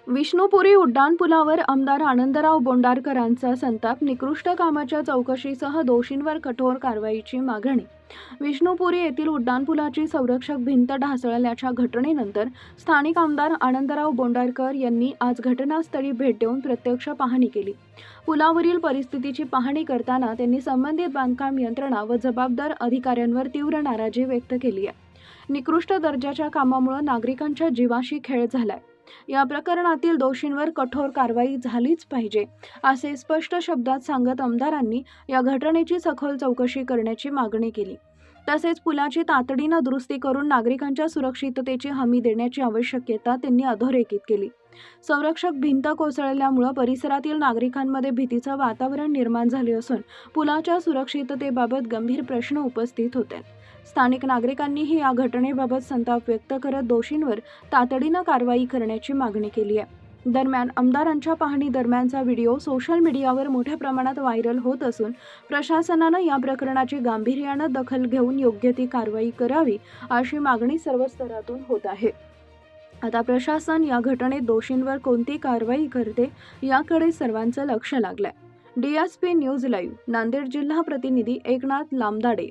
विष्णुपुरी उड्डाणपुलावर आमदार आनंदराव बोंडारकरांचा संताप. निकृष्ट कामाच्या चौकशीसह दोषींवर कठोर कारवाईची मागणी. विष्णुपुरी येथील उड्डाणपुलाची संरक्षक भिंत ढासळल्याच्या घटनेनंतर स्थानिक आमदार आनंदराव बोंडारकर यांनी आज घटनास्थळी भेट देऊन प्रत्यक्ष पाहणी केली. पुलावरील परिस्थितीची पाहणी करताना त्यांनी संबंधित बांधकाम यंत्रणा व जबाबदार अधिकाऱ्यांवर तीव्र नाराजी व्यक्त केली आहे. निकृष्ट दर्जाच्या कामामुळे नागरिकांच्या जीवाशी खेळ झालाय. या प्रकरणातील दोषींवर कठोर कारवाई झालीच पाहिजे असे स्पष्ट शब्दात सांगत आमदारांनी या घटनेची सखोल चौकशी करण्याची मागणी केली. तसेच पुलाची तातडीने दुरुस्ती करून नागरिकांच्या सुरक्षिततेची हमी देण्याची आवश्यकता त्यांनी अधोरेखित केली. संरक्षक भिंत कोसळल्यामुळे परिसरातील नागरिकांमध्ये भीतीचे वातावरण निर्माण झाले असून पुलाच्या सुरक्षिततेबाबत गंभीर प्रश्न उपस्थित होते. स्थानिक नागरिकांनीही या घटनेबाबत संताप व्यक्त करत दोषींवर तातडीने कारवाई करण्याची मागणी केली आहे. दरम्यान आमदारांच्या पाहणी दरम्यानचा व्हिडिओ सोशल मीडियावर मोठ्या प्रमाणात व्हायरल होत असून प्रशासनाने या प्रकरणाची गांभीर्याने दखल घेऊन योग्य ती कारवाई करावी अशी मागणी सर्व स्तरातून होत आहे. आता प्रशासन या घटनेत दोषींवर कोणती कारवाई करते याकडे सर्वांचं लक्ष लागलंय. DSP न्यूज लाईव्ह नांदेड जिल्हा प्रतिनिधी एकनाथ लामदाडे.